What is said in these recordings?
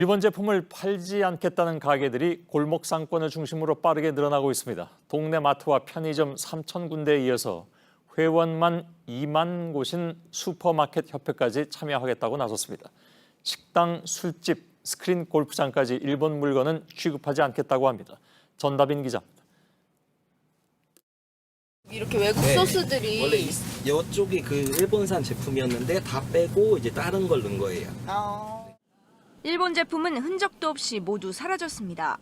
일본 제품을 팔지 않겠다는 가게들이 골목 상권을 중심으로 빠르게 늘어나고 있습니다. 동네 마트와 편의점 3,000군데에 이어서 회원만 2만 곳인 슈퍼마켓 협회까지 참여하겠다고 나섰습니다. 식당, 술집, 스크린 골프장까지 일본 물건은 취급하지 않겠다고 합니다. 전다빈 기자입니다. 이렇게 외국 네. 소스들이 원래 이쪽이 그 일본산 제품이었는데 다 빼고 이제 다른 걸 넣은 거예요. 일본 제품은 흔적도 없이 모두 사라졌습니다.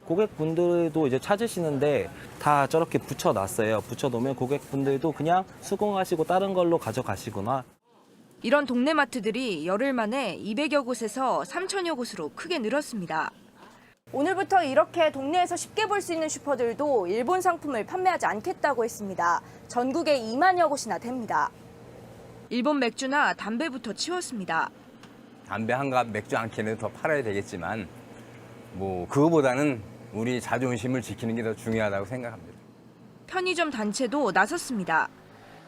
고객분들도 이제 찾으시는데 다 저렇게 붙여놨어요. 붙여놓으면 고객분들도 그냥 수긍하시고 다른 걸로 가져가시거나. 이런 동네 마트들이 열흘 만에 200여 곳에서 3천여 곳으로 크게 늘었습니다. 오늘부터 이렇게 동네에서 쉽게 볼 수 있는 슈퍼들도 일본 상품을 판매하지 않겠다고 했습니다. 전국에 2만여 곳이나 됩니다. 일본 맥주나 담배부터 치웠습니다. 담배 한 갑, 맥주 한 캔을 더 팔아야 되겠지만 그거보다는 우리 자존심을 지키는 게 더 중요하다고 생각합니다. 편의점 단체도 나섰습니다.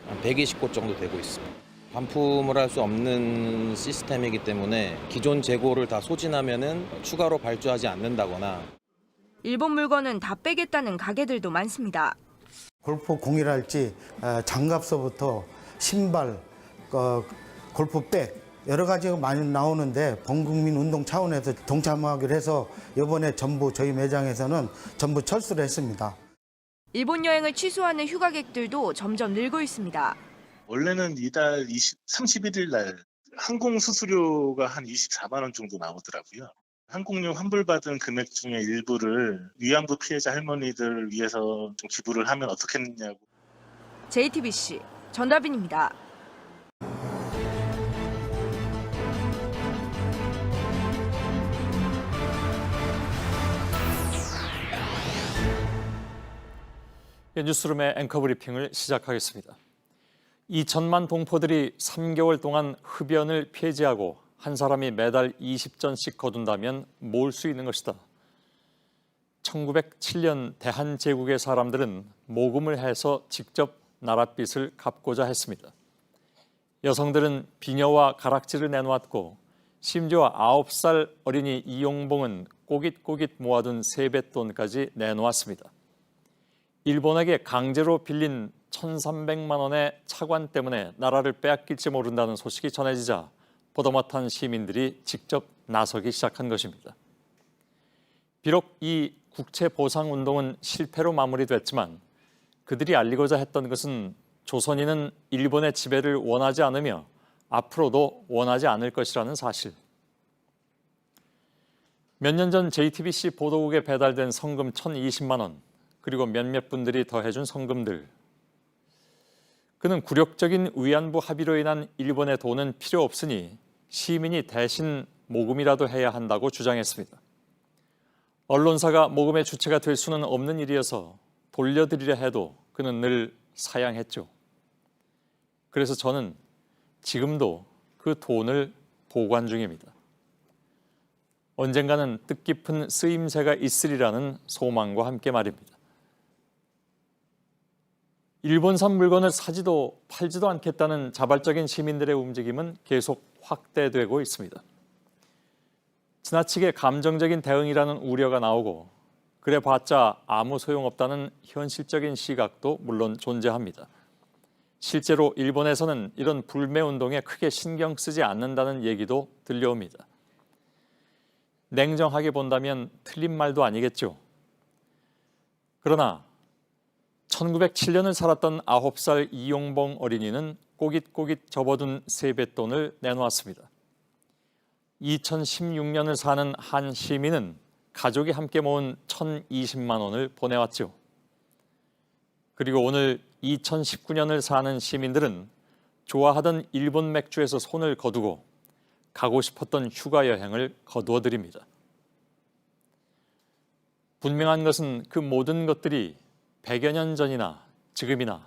한 120곳 정도 되고 있습니다. 반품을 할 수 없는 시스템이기 때문에 기존 재고를 다 소진하면은 추가로 발주하지 않는다거나. 일본 물건은 다 빼겠다는 가게들도 많습니다. 골프 공이랄지 장갑서부터 신발, 골프백 여러 가지가 많이 나오는데 범국민 운동 차원에서 동참하기로 해서 이번에 전부 저희 매장에서는 전부 철수를 했습니다. 일본 여행을 취소하는 휴가객들도 점점 늘고 있습니다. 원래는 이달 31일 날 항공 수수료가 한 24만 원 정도 나오더라고요. 항공료 환불받은 금액 중에 일부를 위안부 피해자 할머니들을 위해서 좀 기부를 하면 어떻겠느냐고. JTBC 전다빈입니다. 뉴스룸의 앵커 브리핑을 시작하겠습니다. 2천만 동포들이 3개월 동안 흡연을 폐지하고 한 사람이 매달 20전씩 거둔다면 모을 수 있는 것이다. 1907년 대한제국의 사람들은 모금을 해서 직접 나랏빚을 갚고자 했습니다. 여성들은 비녀와 가락지를 내놓았고 심지어 9살 어린이 이용봉은 꼬깃꼬깃 모아둔 세뱃돈까지 내놓았습니다. 일본에게 강제로 빌린 1,300만 원의 차관 때문에 나라를 빼앗길지 모른다는 소식이 전해지자 보다 못한 시민들이 직접 나서기 시작한 것입니다. 비록 이 국채보상운동은 실패로 마무리됐지만 그들이 알리고자 했던 것은 조선인은 일본의 지배를 원하지 않으며 앞으로도 원하지 않을 것이라는 사실. 몇 년 전 JTBC 보도국에 배달된 성금 1,020만 원, 그리고 몇몇 분들이 더해준 성금들. 그는 굴욕적인 위안부 합의로 인한 일본의 돈은 필요 없으니 시민이 대신 모금이라도 해야 한다고 주장했습니다. 언론사가 모금의 주체가 될 수는 없는 일이어서 돌려드리려 해도 그는 늘 사양했죠. 그래서 저는 지금도 그 돈을 보관 중입니다. 언젠가는 뜻깊은 쓰임새가 있으리라는 소망과 함께 말입니다. 일본산 물건을 사지도 팔지도 않겠다는 자발적인 시민들의 움직임은 계속 확대되고 있습니다. 지나치게 감정적인 대응이라는 우려가 나오고 그래봤자 아무 소용없다는 현실적인 시각도 물론 존재합니다. 실제로 일본에서는 이런 불매운동에 크게 신경 쓰지 않는다는 얘기도 들려옵니다. 냉정하게 본다면 틀린 말도 아니겠죠. 그러나 1907년을 살았던 9살 이용봉 어린이는 꼬깃꼬깃 접어둔 세뱃돈을 내놓았습니다. 2016년을 사는 한 시민은 가족이 함께 모은 1,020만 원을 보내왔죠. 그리고 오늘 2019년을 사는 시민들은 좋아하던 일본 맥주에서 손을 거두고 가고 싶었던 휴가 여행을 거두어 드립니다. 분명한 것은 그 모든 것들이 100여 년 전이나 지금이나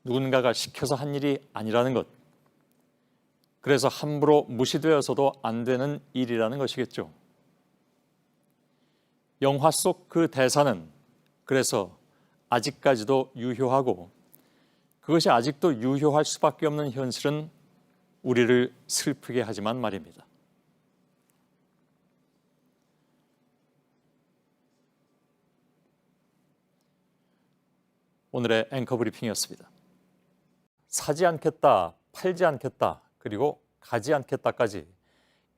누군가가 시켜서 한 일이 아니라는 것. 그래서 함부로 무시되어서도 안 되는 일이라는 것이겠죠. 영화 속 그 대사는 그래서 아직까지도 유효하고 그것이 아직도 유효할 수밖에 없는 현실은 우리를 슬프게 하지만 말입니다. 오늘의 앵커 브리핑이었습니다. 사지 않겠다, 팔지 않겠다, 그리고 가지 않겠다까지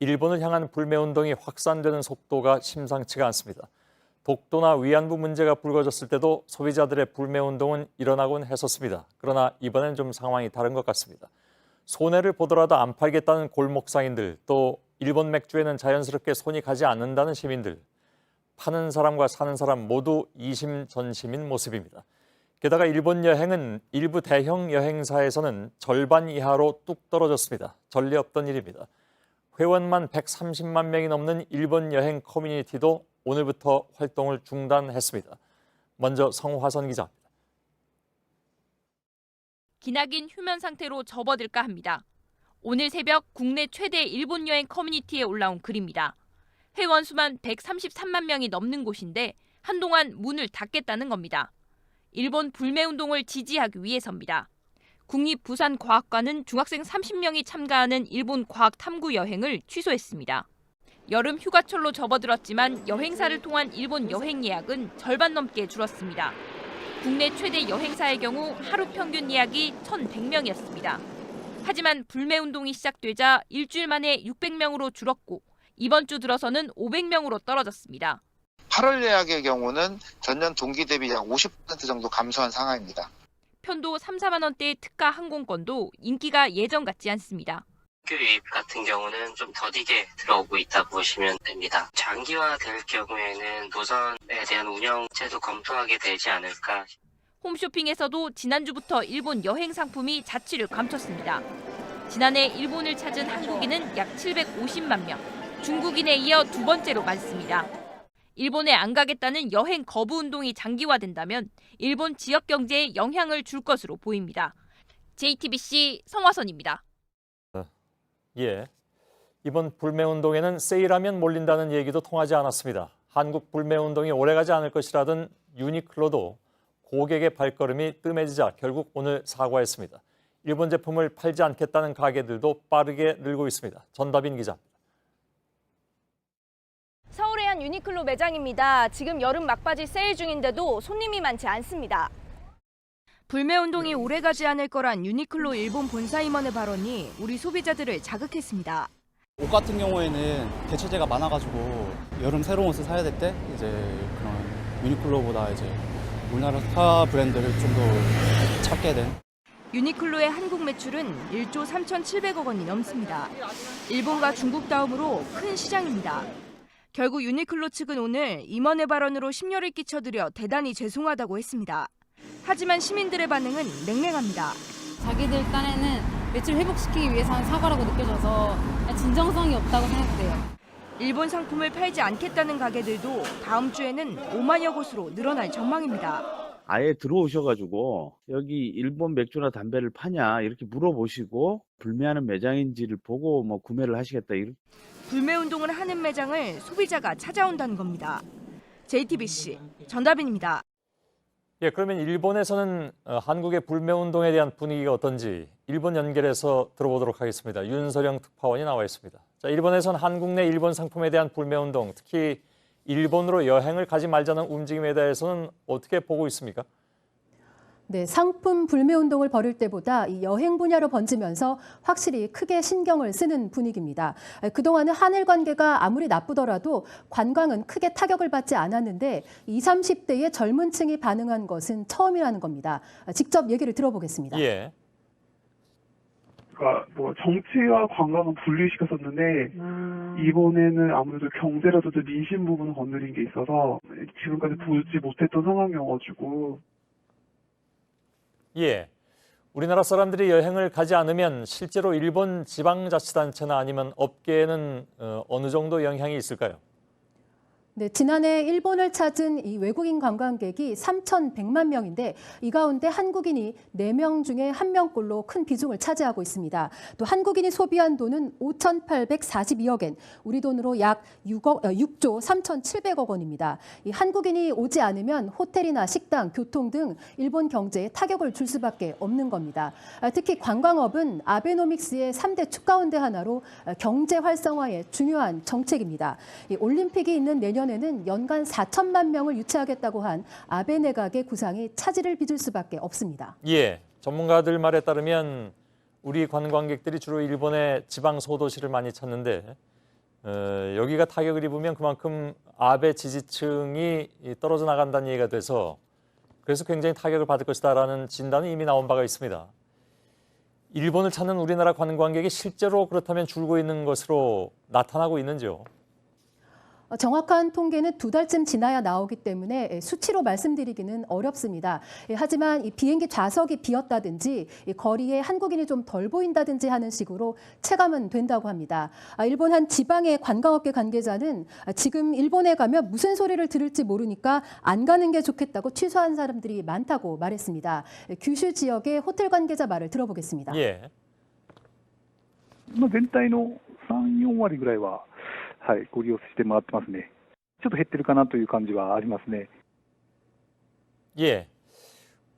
일본을 향한 불매운동이 확산되는 속도가 심상치가 않습니다. 독도나 위안부 문제가 불거졌을 때도 소비자들의 불매운동은 일어나곤 했었습니다. 그러나 이번엔 좀 상황이 다른 것 같습니다. 손해를 보더라도 안 팔겠다는 골목상인들, 또 일본 맥주에는 자연스럽게 손이 가지 않는다는 시민들, 파는 사람과 사는 사람 모두 이심전심인 모습입니다. 게다가 일본 여행은 일부 대형 여행사에서는 절반 이하로 뚝 떨어졌습니다. 전례 없던 일입니다. 회원만 130만 명이 넘는 일본 여행 커뮤니티도 오늘부터 활동을 중단했습니다. 먼저 성화선 기자입니다. 기나긴 휴면 상태로 접어들까 합니다. 오늘 새벽 국내 최대 일본 여행 커뮤니티에 올라온 글입니다. 회원 수만 133만 명이 넘는 곳인데 한동안 문을 닫겠다는 겁니다. 일본 불매운동을 지지하기 위해서입니다. 국립부산과학관은 중학생 30명이 참가하는 일본 과학 탐구 여행을 취소했습니다. 여름 휴가철로 접어들었지만 여행사를 통한 일본 여행 예약은 절반 넘게 줄었습니다. 국내 최대 여행사의 경우 하루 평균 예약이 1,100명이었습니다. 하지만 불매운동이 시작되자 일주일 만에 600명으로 줄었고 이번 주 들어서는 500명으로 떨어졌습니다. 8월 예약의 경우는 전년 동기 대비 약 50% 정도 감소한 상황입니다. 편도 3, 4만 원대의 특가 항공권도 인기가 예전 같지 않습니다. 유입 같은 경우는 좀 더디게 들어오고 있다고 보시면 됩니다. 장기화될 경우에는 노선에 대한 운영제도 검토하게 되지 않을까. 홈쇼핑에서도 지난주부터 일본 여행 상품이 자취를 감췄습니다. 지난해 일본을 찾은 한국인은 약 750만 명, 중국인에 이어 두 번째로 많습니다. 일본에 안 가겠다는 여행 거부 운동이 장기화된다면 일본 지역 경제에 영향을 줄 것으로 보입니다. JTBC 성화선입니다. 예, 이번 불매운동에는 세일하면 몰린다는 얘기도 통하지 않았습니다. 한국 불매운동이 오래가지 않을 것이라던 유니클로도 고객의 발걸음이 뜸해지자 결국 오늘 사과했습니다. 일본 제품을 팔지 않겠다는 가게들도 빠르게 늘고 있습니다. 전다빈 기자입니다. 서울의 한 유니클로 매장입니다. 지금 여름 막바지 세일 중인데도 손님이 많지 않습니다. 불매운동이 오래가지 않을 거란 유니클로 일본 본사 임원의 발언이 우리 소비자들을 자극했습니다. 옷 같은 경우에는 대체재가 많아가지고 여름 새로운 옷을 사야 될 때 이제 그런 유니클로보다 이제 우리나라 스타 브랜드를 좀 더 찾게 된. 유니클로의 한국 매출은 1조 3,700억 원이 넘습니다. 일본과 중국 다음으로 큰 시장입니다. 결국 유니클로 측은 오늘 임원의 발언으로 심려를 끼쳐드려 대단히 죄송하다고 했습니다. 하지만 시민들의 반응은 냉랭합니다. 자기들 딴에는 매출 회복시키기 위해서 한 사과라고 느껴져서 진정성이 없다고 생각돼요. 일본 상품을 팔지 않겠다는 가게들도 다음 주에는 5만여 곳으로 늘어날 전망입니다. 아예 들어오셔가지고 여기 일본 맥주나 담배를 파냐 이렇게 물어보시고 불매하는 매장인지를 보고 뭐 구매를 하시겠다. 불매운동을 하는 매장을 소비자가 찾아온다는 겁니다. JTBC 전다빈입니다. 예, 그러면 일본에서는 한국의 불매운동에 대한 분위기가 어떤지 일본 연결해서 들어보도록 하겠습니다. 윤서령 특파원이 나와 있습니다. 자, 일본에서는 한국 내 일본 상품에 대한 불매운동, 특히 일본으로 여행을 가지 말자는 움직임에 대해서는 어떻게 보고 있습니까? 네, 상품 불매운동을 벌일 때보다 이 여행 분야로 번지면서 확실히 크게 신경을 쓰는 분위기입니다. 그동안은 한일 관계가 아무리 나쁘더라도 관광은 크게 타격을 받지 않았는데 20, 30대의 젊은 층이 반응한 것은 처음이라는 겁니다. 직접 얘기를 들어보겠습니다. 예. 그러니까 뭐 정치와 관광은 분리시켰었는데 이번에는 아무래도 경제라든지 민심 부분을 건드린 게 있어서 지금까지 보지 못했던 상황이어가지고. 예, 우리나라 사람들이 여행을 가지 않으면 실제로 일본 지방자치단체나 아니면 업계에는 어느 정도 영향이 있을까요? 네, 지난해 일본을 찾은 이 외국인 관광객이 3,100만 명인데 이 가운데 한국인이 4명 중에 1명꼴로 큰 비중을 차지하고 있습니다. 또 한국인이 소비한 돈은 5,842억 엔, 우리 돈으로 약 6조 3,700억 원입니다. 이 한국인이 오지 않으면 호텔이나 식당, 교통 등 일본 경제에 타격을 줄 수밖에 없는 겁니다. 특히 관광업은 아베노믹스의 3대 축 가운데 하나로 경제 활성화에 중요한 정책입니다. 이 올림픽이 있는 내년 내년에는 연간 4천만 명을 유치하겠다고 한 아베 내각의 구상이 차질을 빚을 수밖에 없습니다. 예, 전문가들 말에 따르면 우리 관광객들이 주로 일본의 지방 소도시를 많이 찾는데 여기가 타격을 입으면 그만큼 아베 지지층이 떨어져 나간다는 얘기가 돼서 그래서 굉장히 타격을 받을 것이다라는 진단은 이미 나온 바가 있습니다. 일본을 찾는 우리나라 관광객이 실제로 그렇다면 줄고 있는 것으로 나타나고 있는지요? 정확한 통계는 2달쯤 지나야 나오기 때문에 수치로 말씀드리기는 어렵습니다. 하지만 이 비행기 좌석이 비었다든지 거리에 한국인이 좀 덜 보인다든지 하는 식으로 체감은 된다고 합니다. 일본 한 지방의 관광업계 관계자는 지금 일본에 가면 무슨 소리를 들을지 모르니까 안 가는 게 좋겠다고 취소한 사람들이 많다고 말했습니다. 규슈 지역의 호텔 관계자 말을 들어보겠습니다. 예. 全体の3、4割ぐらいはご利用してもらってますね。ちょっと減ってるかなという感じはありますね。 예.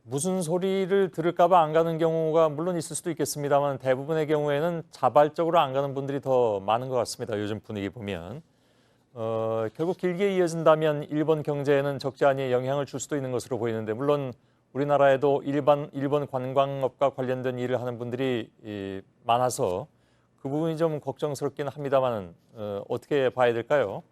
무슨 소리를 들을까 봐 안 가는 경우가 물론 있을 수도 있겠습니다만 대부분의 경우에는 자발적으로 안 가는 분들이 더 많은 것 같습니다. 요즘 분위기 보면. 결국 길게 이어진다면 일본 경제에는 적지 않은 영향을 줄 수도 있는 것으로 보이는데 물론 우리나라에도 일본 관광업과 관련된 일을 하는 분들이 많아서 그 부분이 좀 걱정스럽긴 합니다만 어떻게 봐야 될까요?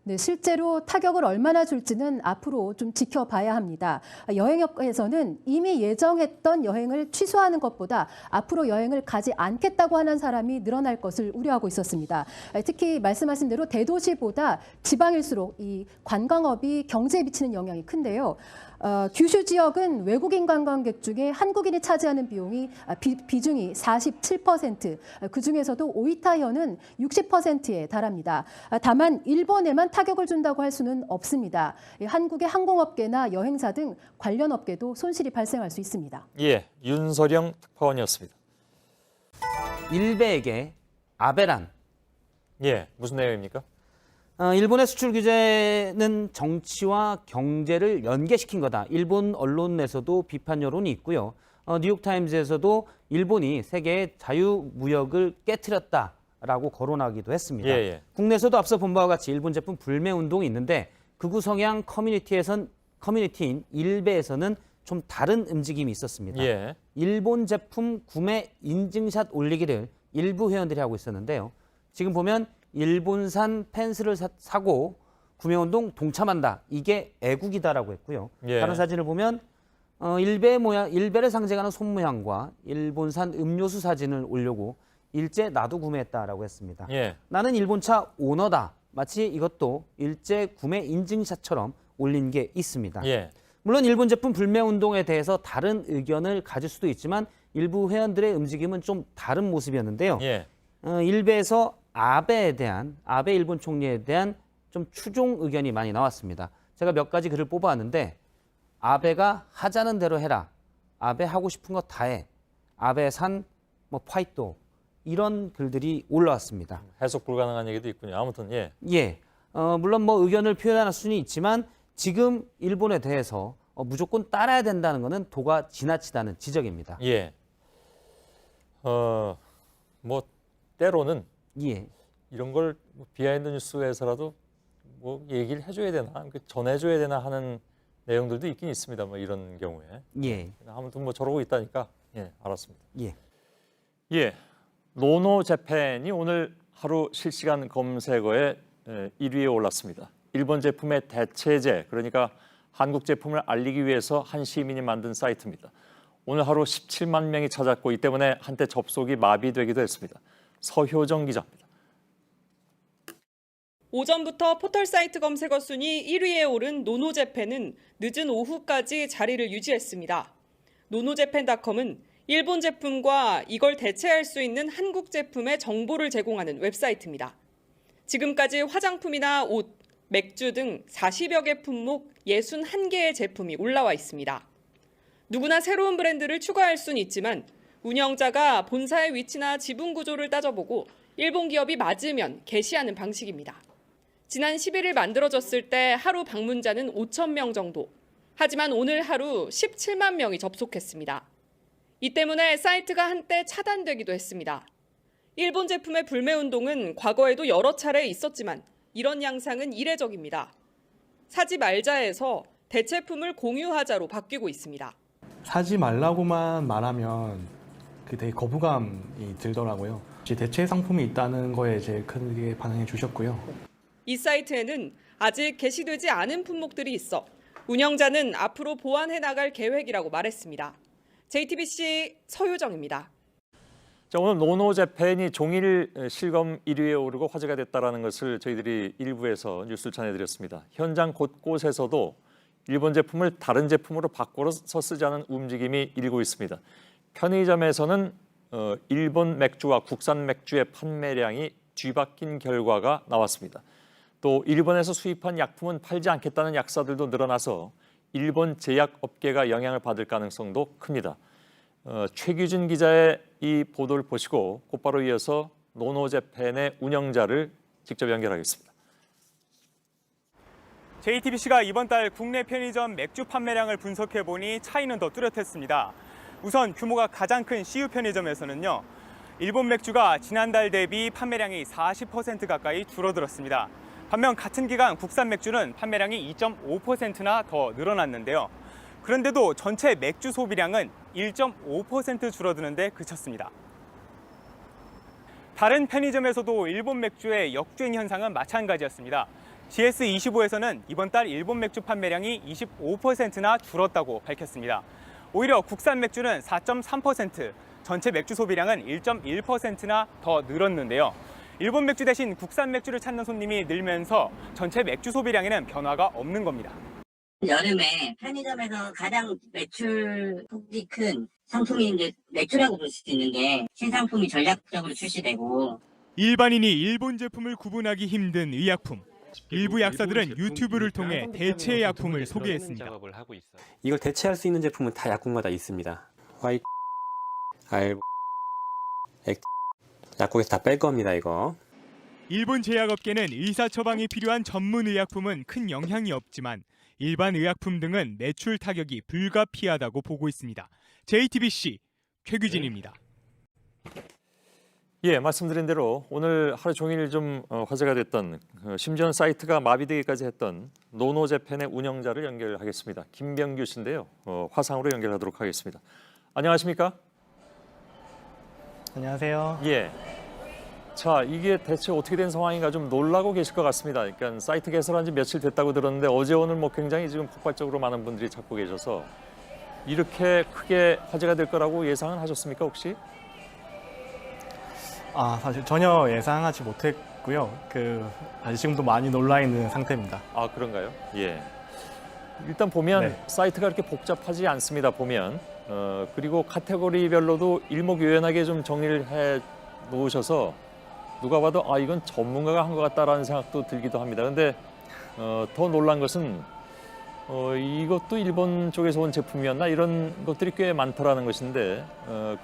네, 실제로 타격을 얼마나 줄지는 앞으로 좀 지켜봐야 합니다. 여행업계에서는 이미 예정했던 여행을 취소하는 것보다 앞으로 여행을 가지 않겠다고 하는 사람이 늘어날 것을 우려하고 있었습니다. 특히 말씀하신 대로 대도시보다 지방일수록 이 관광업이 경제에 미치는 영향이 큰데요. 규슈 지역은 외국인 관광객 중에 한국인이 차지하는 비중이 47%, 그중에서도 오이타현은 60%에 달합니다. 다만 일본에만 타격을 준다고 할 수는 없습니다. 한국의 항공업계나 여행사 등 관련 업계도 손실이 발생할 수 있습니다. 예, 윤서령 특파원이었습니다. 일베에게 아베란. 예, 무슨 내용입니까? 일본의 수출 규제는 정치와 경제를 연계시킨 거다. 일본 언론에서도 비판 여론이 있고요. 뉴욕타임즈에서도 일본이 세계의 자유무역을 깨트렸다라고 거론하기도 했습니다. 예. 국내에서도 앞서 본 바와 같이 일본 제품 불매 운동이 있는데 극우 성향 커뮤니티인 일베에서는 좀 다른 움직임이 있었습니다. 예. 일본 제품 구매 인증샷 올리기를 일부 회원들이 하고 있었는데요. 지금 보면 일본산 펜스를 사고 구매운동 동참한다. 이게 애국이다라고 했고요. 예. 다른 사진을 보면 일베를 상징하는 손 모양과 일본산 음료수 사진을 올리고 일제 나도 구매했다라고 했습니다. 예. 나는 일본차 오너다. 마치 이것도 일제 구매 인증샷처럼 올린 게 있습니다. 예. 물론 일본 제품 불매 운동에 대해서 다른 의견을 가질 수도 있지만 일부 회원들의 움직임은 좀 다른 모습이었는데요. 예. 일베에서 아베 일본 총리에 대한 좀 추종 의견이 많이 나왔습니다. 제가 몇 가지 글을 뽑아왔는데 아베가 하자는 대로 해라. 아베 하고 싶은 거 다 해. 아베 산 파이토 이런 글들이 올라왔습니다. 해석 불가능한 얘기도 있군요. 아무튼 예. 예. 물론 의견을 표현할 수는 있지만 지금 일본에 대해서 무조건 따라야 된다는 것은 도가 지나치다는 지적입니다. 예. 때로는 예. 이런 걸 비하인드 뉴스에서라도 얘기를 해줘야 되나, 전해줘야 되나 하는 내용들도 있긴 있습니다. 이런 경우에. 예. 아무튼 저러고 있다니까 예, 알았습니다. 예. 예. 노노 재팬이 오늘 하루 실시간 검색어에 1위에 올랐습니다. 일본 제품의 대체제, 그러니까 한국 제품을 알리기 위해서 한 시민이 만든 사이트입니다. 오늘 하루 17만 명이 찾았고 이 때문에 한때 접속이 마비되기도 했습니다. 서효정 기자입니다. 오전부터 포털 사이트 검색어 순위 1위에 오른 노노재팬은 늦은 오후까지 자리를 유지했습니다. 노노재팬닷컴은 일본 제품과 이걸 대체할 수 있는 한국 제품의 정보를 제공하는 웹사이트입니다. 지금까지 화장품이나 옷, 맥주 등 40여 개 품목 61개의 제품이 올라와 있습니다. 누구나 새로운 브랜드를 추가할 수는 있지만 운영자가 본사의 위치나 지분 구조를 따져보고 일본 기업이 맞으면 게시하는 방식입니다. 지난 11일 만들어졌을 때 하루 방문자는 5천 명 정도. 하지만 오늘 하루 17만 명이 접속했습니다. 이 때문에 사이트가 한때 차단되기도 했습니다. 일본 제품의 불매 운동은 과거에도 여러 차례 있었지만 이런 양상은 이례적입니다. 사지 말자에서 대체품을 공유하자로 바뀌고 있습니다. 사지 말라고만 말하면 되게 거부감이 들더라고요. 대체 상품이 있다는 거에 이제 크게 반응해 주셨고요. 이 사이트에는 아직 게시되지 않은 품목들이 있어 운영자는 앞으로 보완해 나갈 계획이라고 말했습니다. JTBC 서효정입니다. 자, 오늘 노노재팬이 종일 실검 1위에 오르고 화제가 됐다는 것을 저희들이 일부에서 뉴스를 전해드렸습니다. 현장 곳곳에서도 일본 제품을 다른 제품으로 바꿔서 쓰자는 움직임이 일고 있습니다. 편의점에서는 일본 맥주와 국산 맥주의 판매량이 뒤바뀐 결과가 나왔습니다. 또 일본에서 수입한 약품은 팔지 않겠다는 약사들도 늘어나서 일본 제약업계가 영향을 받을 가능성도 큽니다. 최규진 기자의 이 보도를 보시고 곧바로 이어서 노노재팬의 운영자를 직접 연결하겠습니다. JTBC가 이번 달 국내 편의점 맥주 판매량을 분석해보니 차이는 더 뚜렷했습니다. 우선 규모가 가장 큰 CU 편의점에서는요, 일본 맥주가 지난달 대비 판매량이 40% 가까이 줄어들었습니다. 반면 같은 기간 국산 맥주는 판매량이 2.5%나 더 늘어났는데요. 그런데도 전체 맥주 소비량은 1.5% 줄어드는데 그쳤습니다. 다른 편의점에서도 일본 맥주의 역주행 현상은 마찬가지였습니다. GS25에서는 이번 달 일본 맥주 판매량이 25%나 줄었다고 밝혔습니다. 오히려 국산 맥주는 4.3%, 전체 맥주 소비량은 1.1%나 더 늘었는데요. 일본 맥주 대신 국산 맥주를 찾는 손님이 늘면서 전체 맥주 소비량에는 변화가 없는 겁니다. 여름에 편의점에서 가장 매출 폭이 큰 상품이 이제 맥주라고 볼 수도 있는데 신상품이 전략적으로 출시되고 일반인이 일본 제품을 구분하기 힘든 의약품. 일부 약사들은 유튜브를 통해 대체 약품을 소개했습니다. 이걸 대체할 수 있는 제품은 다 약국마다 있습니다. 약국에서 다 뺄 겁니다, 이거. 일본 제약업계는 의사 처방이 필요한 전문 의약품은 큰 영향이 없지만 일반 의약품 등은 매출 타격이 불가피하다고 보고 있습니다. JTBC 최규진입니다. 예, 말씀드린 대로 오늘 하루 종일 좀 화제가 됐던 심지어는 사이트가 마비되기까지 했던 노노재팬의 운영자를 연결하겠습니다. 김병규 씨인데요. 화상으로 연결하도록 하겠습니다. 안녕하십니까? 안녕하세요. 예. 자, 이게 대체 어떻게 된 상황인가 좀 놀라고 계실 것 같습니다. 그러니까 사이트 개설한 지 며칠 됐다고 들었는데 어제 오늘 뭐 굉장히 지금 폭발적으로 많은 분들이 찾고 계셔서 이렇게 크게 화제가 될 거라고 예상은 하셨습니까, 혹시? 사실 전혀 예상하지 못했고요. 사실 지금도 많이 놀라 있는 상태입니다. 아, 그런가요? 예. 일단 보면 네. 사이트가 그렇게 복잡하지 않습니다. 보면 그리고 카테고리별로도 일목요연하게 좀 정리를 해 놓으셔서 누가 봐도 이건 전문가가 한 것 같다라는 생각도 들기도 합니다. 그런데 더 놀란 것은 이것도 일본 쪽에서 온 제품이었나 이런 것들이 꽤 많더라는 것인데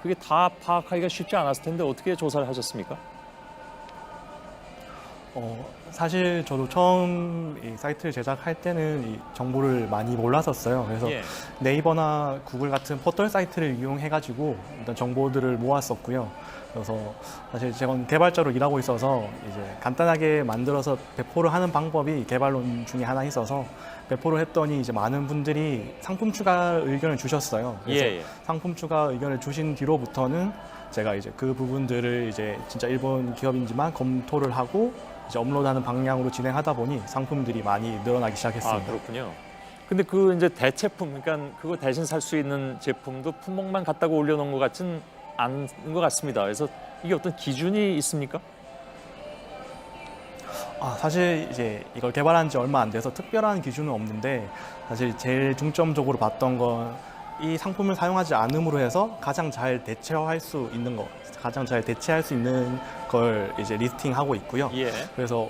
그게 다 파악하기가 쉽지 않았을 텐데 어떻게 조사를 하셨습니까? 사실 저도 처음 이 사이트를 제작할 때는 이 정보를 많이 몰랐었어요. 그래서 예. 네이버나 구글 같은 포털 사이트를 이용해가지고 일단 정보들을 모았었고요. 그래서 사실 제가 개발자로 일하고 있어서 이제 간단하게 만들어서 배포를 하는 방법이 개발론 중에 하나 있어서 배포를 했더니 이제 많은 분들이 상품 추가 의견을 주셨어요. 그래서 예. 상품 추가 의견을 주신 뒤로부터는 제가 이제 그 부분들을 이제 진짜 일본 기업인지만 검토를 하고 이제 업로드하는 방향으로 진행하다 보니 상품들이 많이 늘어나기 시작했습니다. 그렇군요. 근데 그 이제 대체품, 그러니까 그거 대신 살 수 있는 제품도 품목만 갖다가 올려놓은 것 같진 않은 것 같습니다. 그래서 이게 어떤 기준이 있습니까? 사실 이제 이걸 개발한 지 얼마 안 돼서 특별한 기준은 없는데 사실 제일 중점적으로 봤던 건 이 상품을 사용하지 않음으로 해서 가장 잘 대체할 수 있는 걸 이제 리스팅하고 있고요. 예. 그래서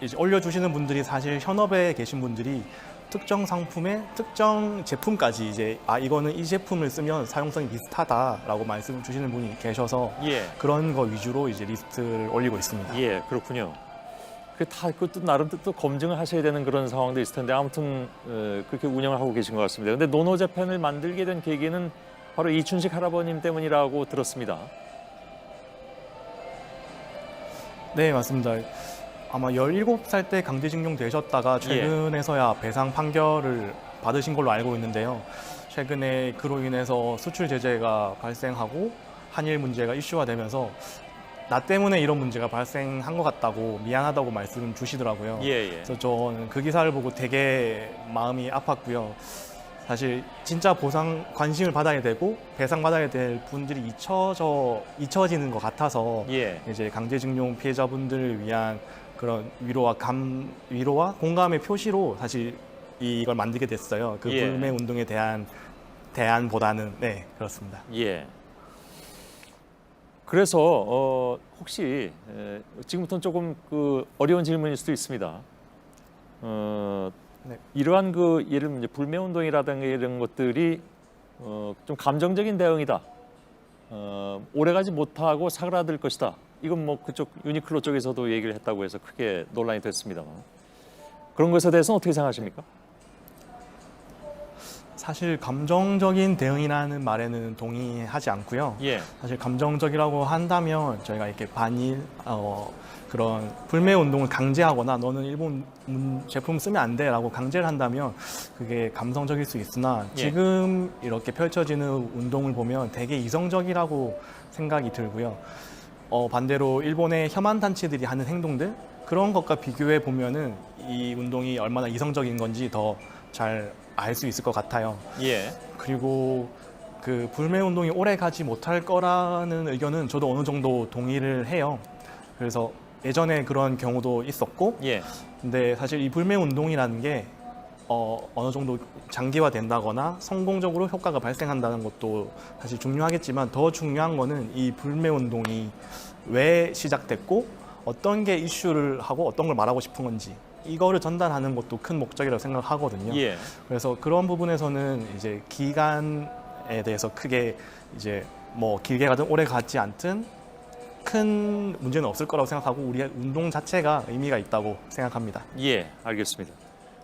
이제 올려주시는 분들이 사실 현업에 계신 분들이 특정 상품의 특정 제품까지 이제 이거는 이 제품을 쓰면 사용성이 비슷하다라고 말씀을 주시는 분이 계셔서 예. 그런 거 위주로 이제 리스트를 올리고 있습니다. 예, 그렇군요. 그것도 나름 또 검증을 하셔야 되는 그런 상황도 있을 텐데 아무튼 그렇게 운영을 하고 계신 것 같습니다. 근데 노노재팬을 만들게 된 계기는 바로 이춘식 할아버님 때문이라고 들었습니다. 네, 맞습니다. 아마 17살 때 강제징용 되셨다가 최근에서야 배상 판결을 받으신 걸로 알고 있는데요. 최근에 그로 인해서 수출 제재가 발생하고 한일 문제가 이슈가 되면서 나 때문에 이런 문제가 발생한 것 같다고 미안하다고 말씀 주시더라고요. 그래서 저는 그 기사를 보고 되게 마음이 아팠고요. 사실 진짜 보상 관심을 받아야 되고 배상 받아야 될 분들이 잊혀지는 것 같아서 이제 강제징용 피해자분들을 위한 그런 위로와 공감의 표시로 사실 이걸 만들게 됐어요. 그 불매 운동에 대한 대안보다는 네, 그렇습니다. 그래서 혹시 지금부터는 조금 그 어려운 질문일 수도 있습니다. 이러한 그 예를 들면 이제 불매 운동이라든가 이런 것들이 좀 감정적인 대응이다. 오래가지 못하고 사그라들 것이다. 이건 뭐 그쪽 유니클로 쪽에서도 얘기를 했다고 해서 크게 논란이 됐습니다만 그런 것에 대해서는 어떻게 생각하십니까? 사실 감정적인 대응이라는 말에는 동의하지 않고요. 사실 감정적이라고 한다면 저희가 이렇게 반일 그런 불매 운동을 강제하거나 너는 일본 제품 쓰면 안 돼라고 강제를 한다면 그게 감성적일 수 있으나 지금 이렇게 펼쳐지는 운동을 보면 되게 이성적이라고 생각이 들고요. 반대로 일본의 혐한 단체들이 하는 행동들 그런 것과 비교해 보면은 이 운동이 얼마나 이성적인 건지 더 잘 알 수 있을 것 같아요. 그리고 그 불매 운동이 오래 가지 못할 거라는 의견은 저도 어느 정도 동의를 해요. 그래서 예전에 그런 경우도 있었고, 근데 사실 이 불매 운동이라는 게 어느 정도 장기화된다거나 성공적으로 효과가 발생한다는 것도 사실 중요하겠지만 더 중요한 거는 이 불매 운동이 왜 시작됐고 어떤 게 이슈를 하고 어떤 걸 말하고 싶은 건지 이거를 전달하는 것도 큰 목적이라고 생각하거든요. 그래서 그런 부분에서는 이제 기간에 대해서 크게 이제 뭐 길게 가든 오래 가지 않든 큰 문제는 없을 거라고 생각하고 우리의 운동 자체가 의미가 있다고 생각합니다. 알겠습니다.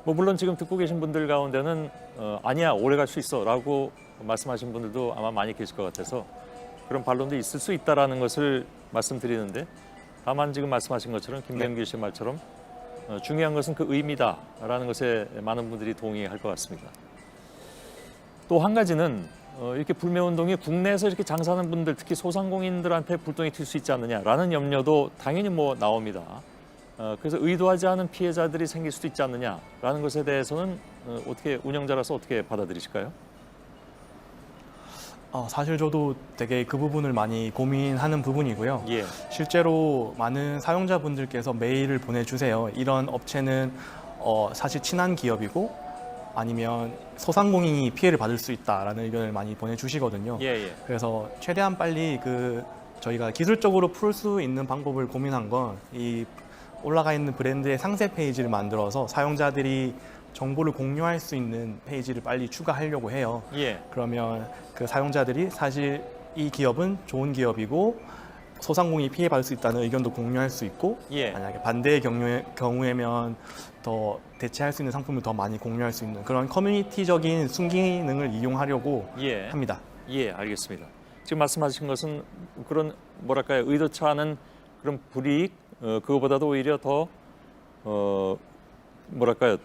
뭐 물론 지금 듣고 계신 분들 가운데는 아니야 오래 갈 수 있어라고 말씀하신 분들도 아마 많이 계실 것 같아서 그런 반론도 있을 수 있다라는 것을 말씀드리는데 다만 지금 말씀하신 것처럼 김병규 씨 말처럼 중요한 것은 그 의미다라는 것에 많은 분들이 동의할 것 같습니다. 또 한 가지는 이렇게 불매운동이 국내에서 이렇게 장사하는 분들 특히 소상공인들한테 불똥이 튈 수 있지 않느냐라는 염려도 당연히 뭐 나옵니다. 그래서 의도하지 않은 피해자들이 생길 수도 있지 않느냐라는 것에 대해서는 어떻게 운영자라서 어떻게 받아들이실까요? 사실 저도 되게 그 부분을 많이 고민하는 부분이고요. 실제로 많은 사용자분들께서 메일을 보내주세요. 이런 업체는 사실 친한 기업이고 아니면 소상공인이 피해를 받을 수 있다라는 의견을 많이 보내주시거든요. 그래서 최대한 빨리 저희가 기술적으로 풀 수 있는 방법을 고민한 건 이 올라가 있는 브랜드의 상세 페이지를 만들어서 사용자들이 정보를 공유할 수 있는 페이지를 빨리 추가하려고 해요. 그러면 그 사용자들이 사실 이 기업은 좋은 기업이고 소상공인이 피해받을 수 있다는 의견도 공유할 수 있고 만약에 반대의 경우에면 더 대체할 수 있는 상품을 더 많이 공유할 수 있는 그런 커뮤니티적인 순기능을 이용하려고 합니다. 알겠습니다. 지금 말씀하신 것은 그런 뭐랄까요 의도치 않은 그런 불이익 그거보다도 오히려 더 뭐랄까요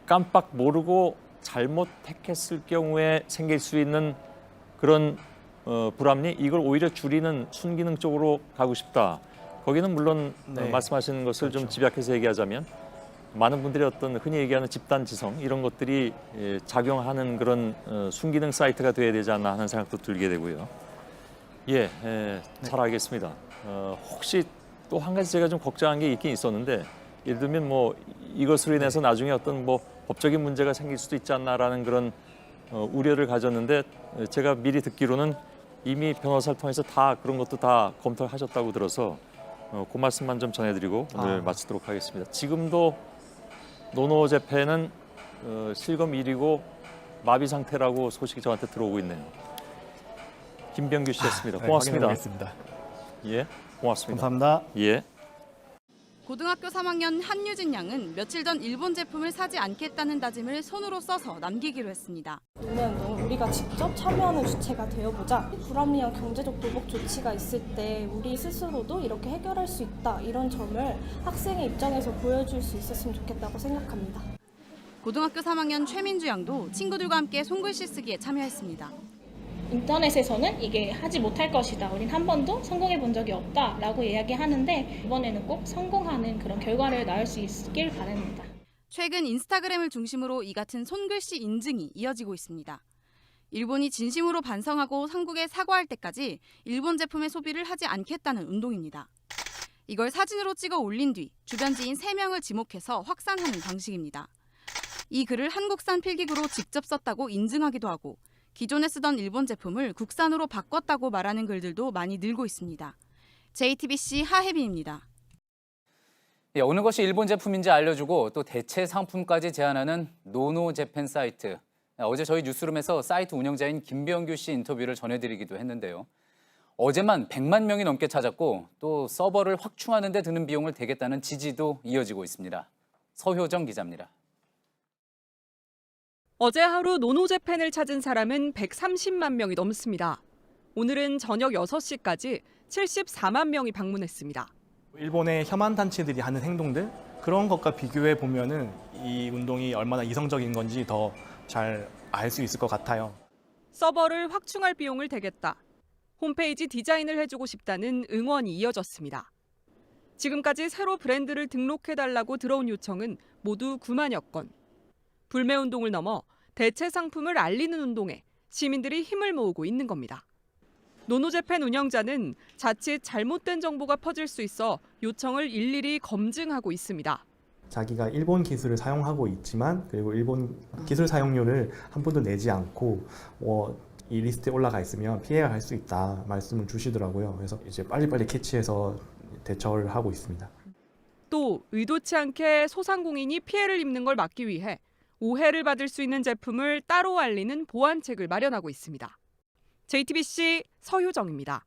깜빡 모르고 잘못 택했을 경우에 생길 수 있는 그런 불합리 이걸 오히려 줄이는 순기능 쪽으로 가고 싶다. 거기는 물론 말씀하시는 것을 좀 집약해서 얘기하자면 많은 분들이 어떤 흔히 얘기하는 집단지성 이런 것들이 작용하는 그런 순기능 사이트가 돼야 되지 않나 하는 생각도 들게 되고요. 잘 알겠습니다. 혹시 또 한 가지 제가 좀 걱정한 게 있긴 있었는데 예를 들면 뭐 이것으로 인해서 나중에 어떤 뭐 법적인 문제가 생길 수도 있지 않나라는 그런 우려를 가졌는데 제가 미리 듣기로는 이미 변호사를 통해서 다 그런 것도 다 검토를 하셨다고 들어서 그 말씀만 좀 전해드리고 오늘 마치도록 하겠습니다. 지금도 노노재팬은 실검 1위고 마비 상태라고 소식이 저한테 들어오고 있네요. 김병규 씨였습니다. 고맙습니다. 고맙습니다. 감사합니다. 고등학교 3학년 한유진 양은 며칠 전 일본 제품을 사지 않겠다는 다짐을 손으로 써서 남기기로 했습니다. 불매운동을 우리가 직접 참여하는 주체가 되어보자. 불합리한 경제적 도박 조치가 있을 때 우리 스스로도 이렇게 해결할 수 있다. 이런 점을 학생의 입장에서 보여줄 수 있었으면 좋겠다고 생각합니다. 고등학교 3학년 최민주 양도 친구들과 함께 손글씨 쓰기에 참여했습니다. 인터넷에서는 이게 하지 못할 것이다. 우린 한 번도 성공해 본 적이 없다라고 이야기하는데 이번에는 꼭 성공하는 그런 결과를 낳을 수 있길 바랍니다. 최근 인스타그램을 중심으로 이 같은 손글씨 인증이 이어지고 있습니다. 일본이 진심으로 반성하고 한국에 사과할 때까지 일본 제품의 소비를 하지 않겠다는 운동입니다. 이걸 사진으로 찍어 올린 뒤 주변 지인 3명을 지목해서 확산하는 방식입니다. 이 글을 한국산 필기구로 직접 썼다고 인증하기도 하고 기존에 쓰던 일본 제품을 국산으로 바꿨다고 말하는 글들도 많이 늘고 있습니다. JTBC 하혜빈입니다. 어느 것이 일본 제품인지 알려주고 또 대체 상품까지 제안하는 노노재팬 사이트. 어제 저희 뉴스룸에서 사이트 운영자인 김병규 씨 인터뷰를 전해드리기도 했는데요. 어제만 100만 명이 넘게 찾았고 또 서버를 확충하는 데 드는 비용을 대겠다는 지지도 이어지고 있습니다. 서효정 기자입니다. 어제 하루 노노재팬을 찾은 사람은 130만 명이 넘습니다. 오늘은 저녁 6시까지 74만 명이 방문했습니다. 일본의 혐한 단체들이 하는 행동들 그런 것과 비교해 보면은 이 운동이 얼마나 이성적인 건지 더 잘 알 수 있을 것 같아요. 서버를 확충할 비용을 대겠다. 홈페이지 디자인을 해주고 싶다는 응원이 이어졌습니다. 지금까지 새로 브랜드를 등록해달라고 들어온 요청은 모두 9만여 건. 불매운동을 넘어 대체 상품을 알리는 운동에 시민들이 힘을 모으고 있는 겁니다. 노노재팬 운영자는 자칫 잘못된 정보가 퍼질 수 있어 요청을 일일이 검증하고 있습니다. 자기가 일본 기술을 사용하고 있지만 그리고 일본 기술 사용료를 한 푼도 내지 않고 이 리스트에 올라가 있으면 피해가 갈 수 있다 말씀을 주시더라고요. 그래서 이제 빨리빨리 캐치해서 대처를 하고 있습니다. 또 의도치 않게 소상공인이 피해를 입는 걸 막기 위해 오해를 받을 수 있는 제품을 따로 알리는 보완책을 마련하고 있습니다. JTBC 서효정입니다.